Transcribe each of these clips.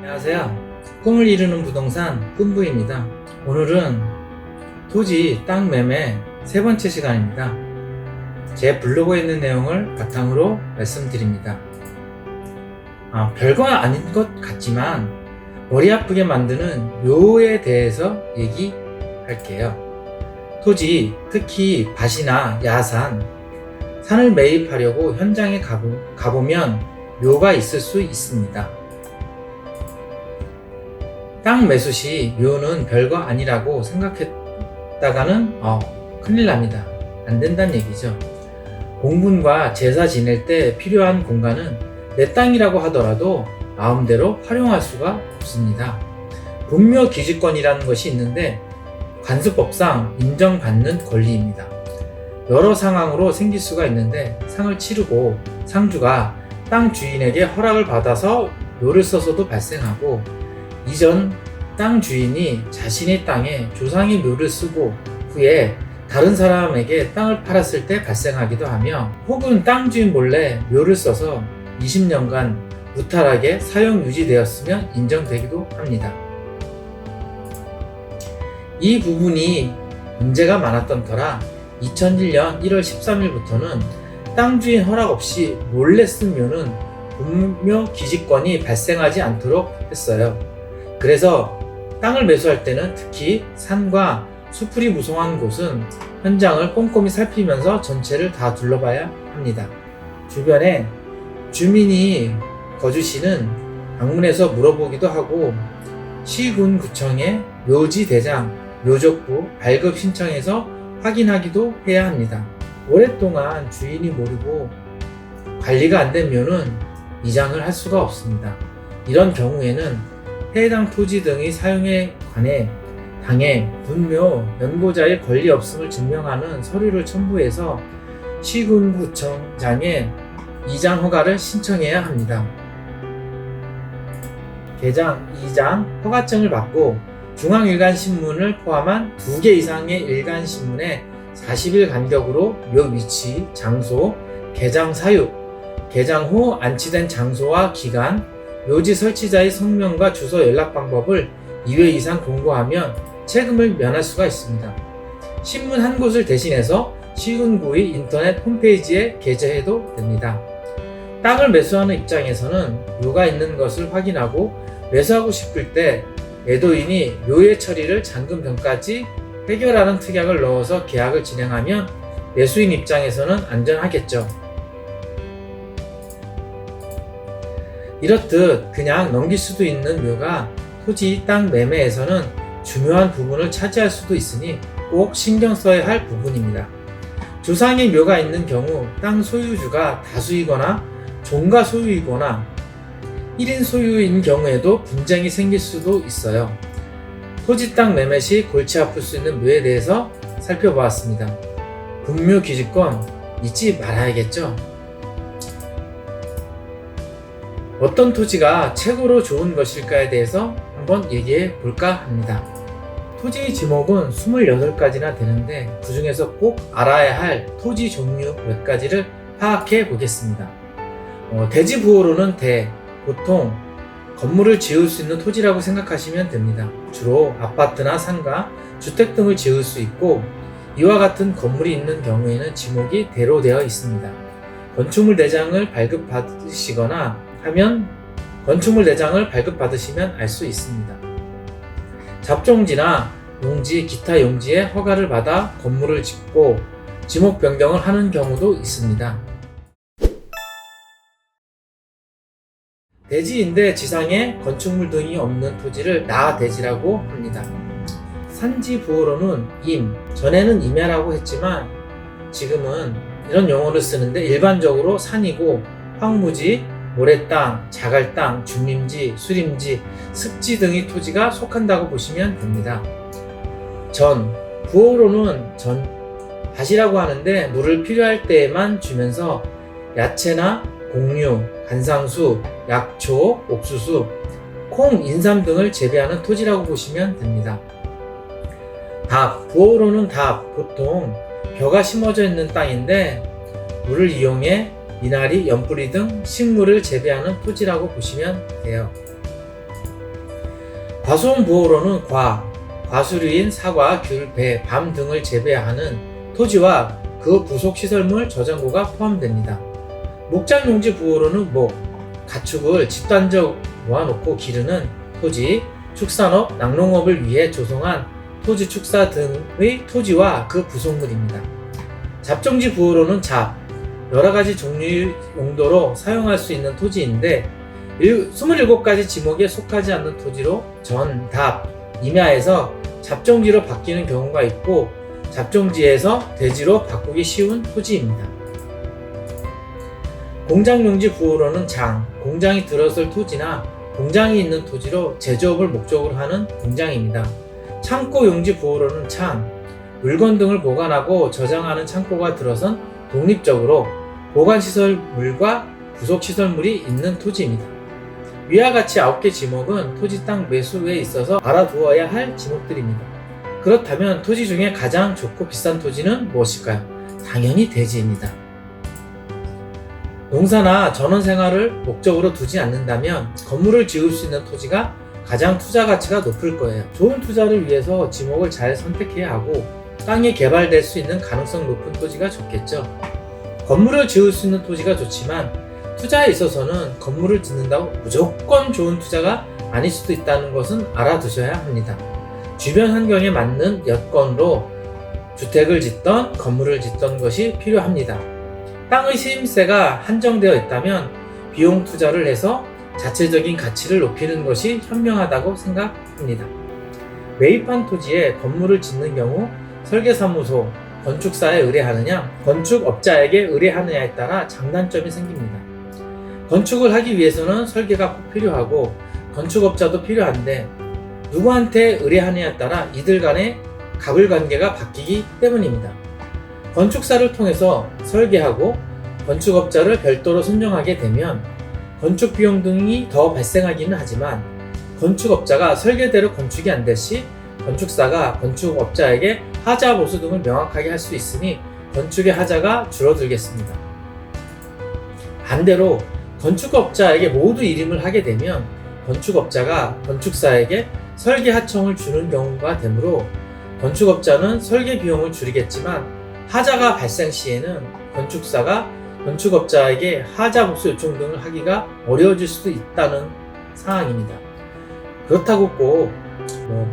안녕하세요. 꿈을 이루는 부동산 꿈부입니다. 오늘은 토지 땅 매매 세 번째 시간입니다. 제 블로그에 있는 내용을 바탕으로 말씀드립니다. 별거 아닌 것 같지만 머리 아프게 만드는 묘에 대해서 얘기할게요. 토지, 특히 밭이나 야산, 산을 매입하려고 현장에 가보면 묘가 있을 수 있습니다. 땅 매수 시 묘는 별거 아니라고 생각했다가는 큰일 납니다. 안 된다는 얘기죠. 공분과 제사 지낼 때 필요한 공간은 내 땅이라고 하더라도 마음대로 활용할 수가 없습니다. 분묘 기지권이라는 것이 있는데 관습법상 인정받는 권리입니다. 여러 상황으로 생길 수가 있는데 상을 치르고 상주가 땅 주인에게 허락을 받아서 묘를 써서도 발생하고, 이전 땅 주인이 자신의 땅에 조상의 묘를 쓰고 후에 다른 사람에게 땅을 팔았을 때 발생하기도 하며, 혹은 땅 주인 몰래 묘를 써서 20년간 무탈하게 사용 유지되었으면 인정되기도 합니다. 이 부분이 문제가 많았던 터라 2001년 1월 13일부터는 땅 주인 허락 없이 몰래 쓴 묘는 분묘 기지권이 발생하지 않도록 했어요. 그래서 땅을 매수할 때는 특히 산과 수풀이 무성한 곳은 현장을 꼼꼼히 살피면서 전체를 다 둘러봐야 합니다. 주변에 주민이 거주시는 방문해서 물어보기도 하고, 시군구청에 묘지대장, 묘족부 발급 신청해서 확인하기도 해야 합니다. 오랫동안 주인이 모르고 관리가 안 된 묘는 이장을 할 수가 없습니다. 이런 경우에는 해당 토지 등의 사용에 관해 당해 분묘 연고자의 권리 없음을 증명하는 서류를 첨부해서 시군구청장에 이장 허가를 신청해야 합니다. 개장, 이장 허가증을 받고 중앙일간신문을 포함한 2개 이상의 일간신문에 40일 간격으로 묘 위치, 장소, 개장 사유, 개장 후 안치된 장소와 기간, 묘지 설치자의 성명과 주소, 연락 방법을 2회 이상 공고하면 세금을 면할 수가 있습니다. 신문 한 곳을 대신해서 시군구의 인터넷 홈페이지에 게재해도 됩니다. 땅을 매수하는 입장에서는 묘가 있는 것을 확인하고 매수하고 싶을 때 매도인이 묘의 처리를 잔금전까지 해결하는 특약을 넣어서 계약을 진행하면 매수인 입장에서는 안전하겠죠. 이렇듯 그냥 넘길 수도 있는 묘가 토지 땅 매매에서는 중요한 부분을 차지할 수도 있으니 꼭 신경 써야 할 부분입니다. 조상의 묘가 있는 경우 땅 소유주가 다수이거나 종가 소유이거나 1인 소유인 경우에도 분쟁이 생길 수도 있어요. 토지 땅 매매 시 골치 아플 수 있는 묘에 대해서 살펴보았습니다. 분묘 기지권 잊지 말아야겠죠. 어떤 토지가 최고로 좋은 것일까에 대해서 한번 얘기해 볼까 합니다. 토지의 지목은 28가지나 되는데 그 중에서 꼭 알아야 할 토지 종류 몇 가지를 파악해 보겠습니다. 대지 부호로는 보통 건물을 지을 수 있는 토지라고 생각하시면 됩니다. 주로 아파트나 상가, 주택 등을 지을 수 있고, 이와 같은 건물이 있는 경우에는 지목이 대로 되어 있습니다. 건축물 내장을 발급받으시거나 하면 건축물 내장을 발급받으시면 알 수 있습니다. 잡종지나 농지, 기타 용지에 허가를 받아 건물을 짓고 지목 변경을 하는 경우도 있습니다. 대지인데 지상에 건축물 등이 없는 토지를 나대지라고 합니다. 산지 부호로는 전에는 임야라고 했지만 지금은 이런 용어를 쓰는데 일반적으로 산이고 황무지, 모래땅, 자갈땅, 중림지, 수림지, 습지 등의 토지가 속한다고 보시면 됩니다. 부호로는 밭이라고 하는데 물을 필요할 때에만 주면서 야채나 곡류, 간상수, 약초, 옥수수, 콩, 인삼 등을 재배하는 토지라고 보시면 됩니다. 부호로는 보통 벼가 심어져 있는 땅인데 물을 이용해 미나리, 연뿌리 등 식물을 재배하는 토지라고 보시면 돼요. 과수원 보호로는 과수류인 사과, 귤, 배, 밤 등을 재배하는 토지와 그 부속 시설물 저장고가 포함됩니다. 목장 용지 보호로는 목, 가축을 집단적 모아놓고 기르는 토지, 축산업, 낙농업을 위해 조성한 토지 축사 등의 토지와 그 부속물입니다. 잡종지 보호로는 여러가지 종류 용도로 사용할 수 있는 토지인데 27가지 지목에 속하지 않는 토지로 전, 답, 임야에서 잡종지로 바뀌는 경우가 있고 잡종지에서 대지로 바꾸기 쉬운 토지입니다. 공장용지 보호로는 공장이 들어설 토지나 공장이 있는 토지로 제조업을 목적으로 하는 공장입니다. 창고용지 보호로는 물건 등을 보관하고 저장하는 창고가 들어선 독립적으로 보관시설물과 부속시설물이 있는 토지입니다. 위와 같이 9개 지목은 토지 땅 매수에 있어서 알아두어야 할 지목들입니다. 그렇다면 토지 중에 가장 좋고 비싼 토지는 무엇일까요? 당연히 대지입니다. 농사나 전원생활을 목적으로 두지 않는다면 건물을 지을 수 있는 토지가 가장 투자 가치가 높을 거예요. 좋은 투자를 위해서 지목을 잘 선택해야 하고 땅이 개발될 수 있는 가능성 높은 토지가 좋겠죠. 건물을 지을 수 있는 토지가 좋지만 투자에 있어서는 건물을 짓는다고 무조건 좋은 투자가 아닐 수도 있다는 것은 알아두셔야 합니다. 주변 환경에 맞는 여건으로 주택을 짓던 건물을 짓던 것이 필요합니다. 땅의 시임세가 한정되어 있다면 비용 투자를 해서 자체적인 가치를 높이는 것이 현명하다고 생각합니다. 매입한 토지에 건물을 짓는 경우 설계사무소, 건축사에 의뢰하느냐, 건축업자에게 의뢰하느냐에 따라 장단점이 생깁니다. 건축을 하기 위해서는 설계가 꼭 필요하고 건축업자도 필요한데 누구한테 의뢰하느냐에 따라 이들 간의 갑을관계가 바뀌기 때문입니다. 건축사를 통해서 설계하고 건축업자를 별도로 선정하게 되면 건축 비용 등이 더 발생하기는 하지만 건축업자가 설계대로 건축이 안 될 시 건축사가 건축업자에게 하자 보수 등을 명확하게 할 수 있으니 건축의 하자가 줄어들겠습니다. 반대로 건축업자에게 모두 일임을 하게 되면 건축업자가 건축사에게 설계 하청을 주는 경우가 되므로 건축업자는 설계 비용을 줄이겠지만 하자가 발생 시에는 건축사가 건축업자에게 하자 복수 요청 등을 하기가 어려워질 수도 있다는 상황입니다. 그렇다고 꼭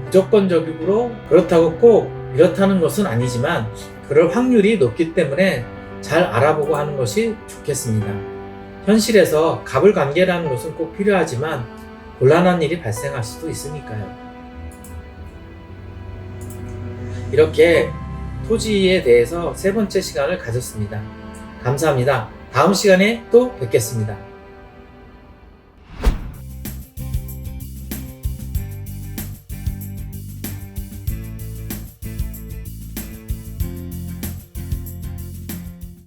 무조건적으로 그렇다고 꼭 이렇다는 것은 아니지만 그럴 확률이 높기 때문에 잘 알아보고 하는 것이 좋겠습니다. 현실에서 갑을관계라는 것은 꼭 필요하지만 곤란한 일이 발생할 수도 있으니까요. 이렇게 토지에 대해서 세 번째 시간을 가졌습니다. 감사합니다. 다음 시간에 또 뵙겠습니다.